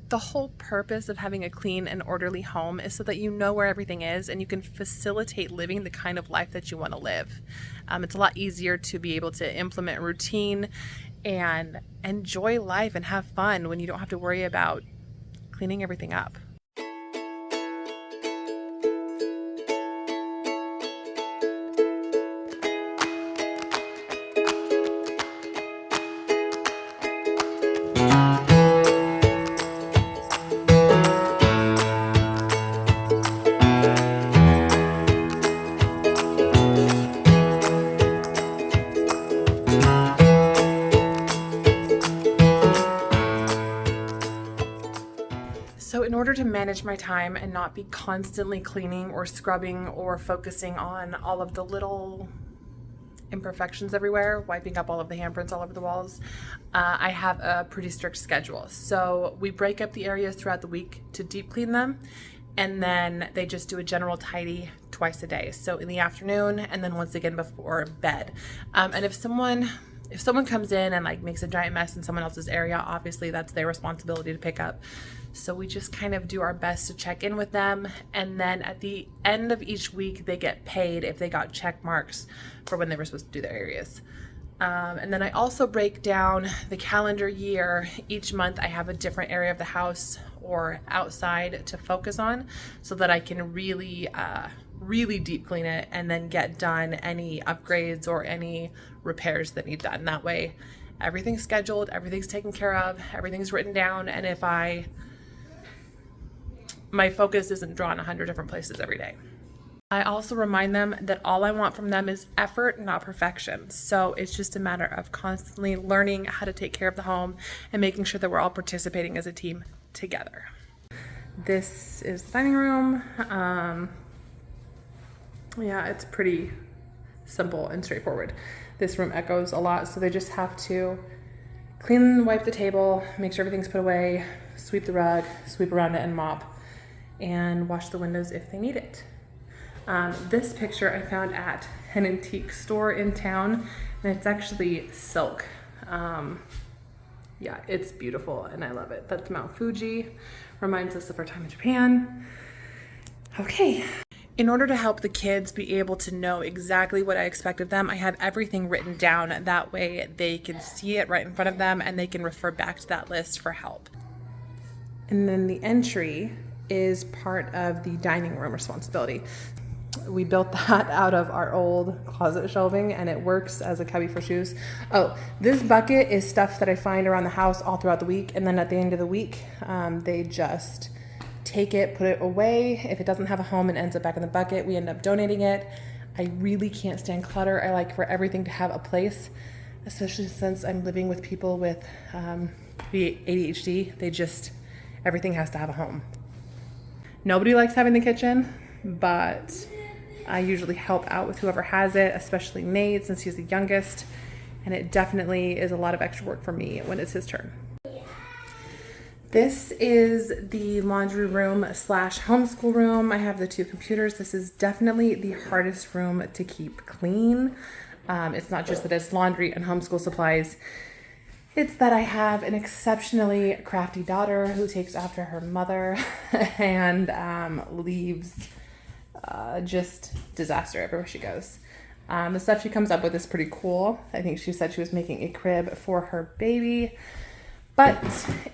The whole purpose of having a clean and orderly home is so that you know where everything is and you can facilitate living the kind of life that you want to live. It's a lot easier to be able to implement routine and enjoy life and have fun when you don't have to worry about cleaning everything up. So in order to manage my time and not be constantly cleaning or scrubbing or focusing on all of the little imperfections everywhere, wiping up all of the handprints all over the walls, I have a pretty strict schedule. So we break up the areas throughout the week to deep clean them, and then they just do a general tidy twice a day. So in the afternoon and then once again before bed. And if someone comes in and like makes a giant mess in someone else's area, obviously that's their responsibility to pick up. So we just kind of do our best to check in with them. And then at the end of each week, they get paid if they got check marks for when they were supposed to do their areas. And then I also break down the calendar year. Each month I have a different area of the house or outside to focus on so that I can really deep clean it and then get done any upgrades or any repairs that need done. That way everything's scheduled, everything's taken care of, everything's written down, and if my focus isn't drawn 100 different places every day. I also remind them that all I want from them is effort, not perfection. So it's just a matter of constantly learning how to take care of the home and making sure that we're all participating as a team together. This is the dining room. Yeah, it's pretty simple and straightforward. This room echoes a lot, so they just have to clean and wipe the table, make sure everything's put away, sweep the rug, sweep around it and mop, and wash the windows if they need it. This picture I found at an antique store in town, and it's actually silk. Yeah, it's beautiful and I love it. That's Mount Fuji. Reminds us of our time in Japan. Okay. In order to help the kids be able to know exactly what I expect of them, I have everything written down. That way they can see it right in front of them and they can refer back to that list for help. And then the entry is part of the dining room responsibility. We built that out of our old closet shelving and it works as a cubby for shoes. Oh, this bucket is stuff that I find around the house all throughout the week, and then at the end of the week, they just take it, put it away. If it doesn't have a home and ends up back in the bucket, we end up donating it. I really can't stand clutter. I like for everything to have a place, especially since I'm living with people with ADHD. Everything has to have a home. Nobody likes having the kitchen, but I usually help out with whoever has it, especially Nate since he's the youngest, and it definitely is a lot of extra work for me when it's his turn. This is the laundry room / homeschool room. I have the 2 computers. This is definitely the hardest room to keep clean. It's not just that it's laundry and homeschool supplies. It's that I have an exceptionally crafty daughter who takes after her mother and leaves just disaster everywhere she goes. The stuff she comes up with is pretty cool. I think she said she was making a crib for her baby, but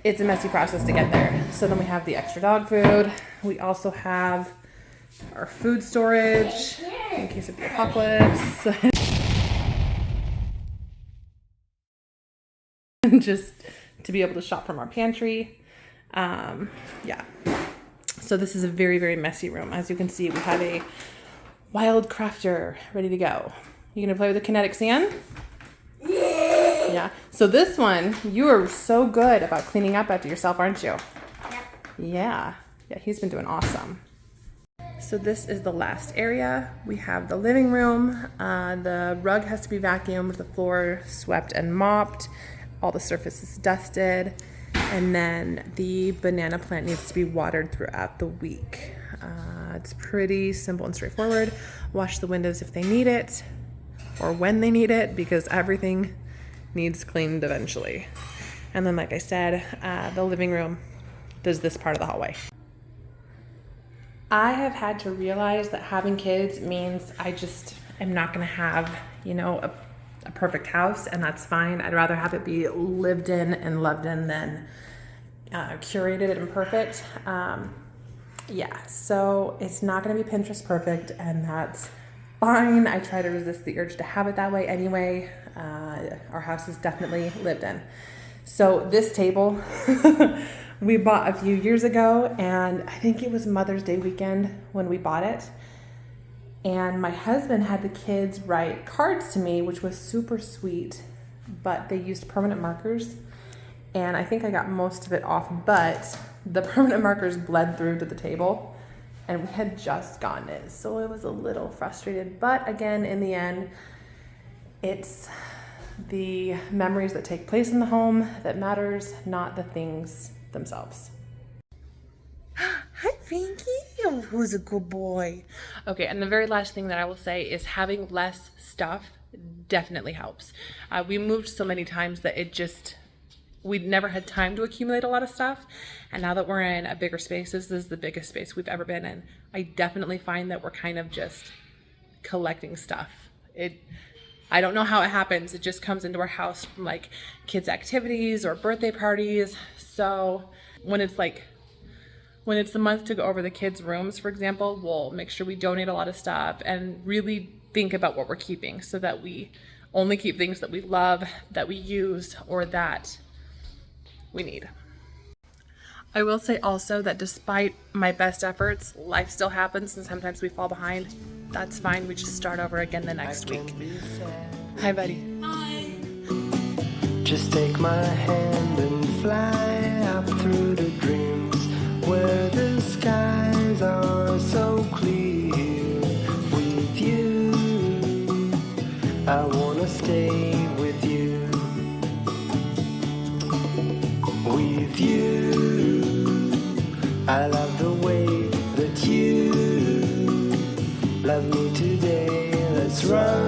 it's a messy process to get there. So then we have the extra dog food. We also have our food storage in case of the apocalypse. Just to be able to shop from our pantry. Yeah. So this is a very, very messy room. As you can see, we have a wild crafter ready to go. You gonna play with the kinetic sand? Yeah. So this one, you are so good about cleaning up after yourself, aren't you? Yeah. Yeah, he's been doing awesome. So this is the last area. We have the living room. The rug has to be vacuumed, the floor swept and mopped. All the surfaces dusted, and then the banana plant needs to be watered throughout the week. It's pretty simple and straightforward. Wash the windows if they need it, or when they need it, because everything needs cleaned eventually. And then, like I said, the living room, does this part of the hallway. I have had to realize that having kids means I just am not going to have, you know, a perfect house, and that's fine. I'd rather have it be lived in and loved in than curated and perfect. Yeah, so it's not going to be Pinterest perfect, and that's fine. I try to resist the urge to have it that way anyway. Our house is definitely lived in. So this table we bought a few years ago, and I think it was Mother's Day weekend when we bought it. And my husband had the kids write cards to me, which was super sweet, but they used permanent markers. And I think I got most of it off, but the permanent markers bled through to the table, and we had just gotten it. So it was a little frustrated, but again, in the end, it's the memories that take place in the home that matters, not the things themselves. Hi, Frankie. Who's a good boy? Okay, and the very last thing that I will say is having less stuff definitely helps. We moved so many times that we'd never had time to accumulate a lot of stuff. And now that we're in a bigger space, this is the biggest space we've ever been in. I definitely find that we're kind of just collecting stuff. I don't know how it happens. It just comes into our house from like kids' activities or birthday parties. So when it's the month to go over the kids' rooms, for example, we'll make sure we donate a lot of stuff and really think about what we're keeping so that we only keep things that we love, that we use, or that we need. I will say also that despite my best efforts, life still happens and sometimes we fall behind. That's fine. We just start over again the next week. Hi, buddy. Hi. Just take my hand and fly up through the dreams where the skies are so clear. With you, I wanna stay with you. With you, I love the way that you love me today. Let's run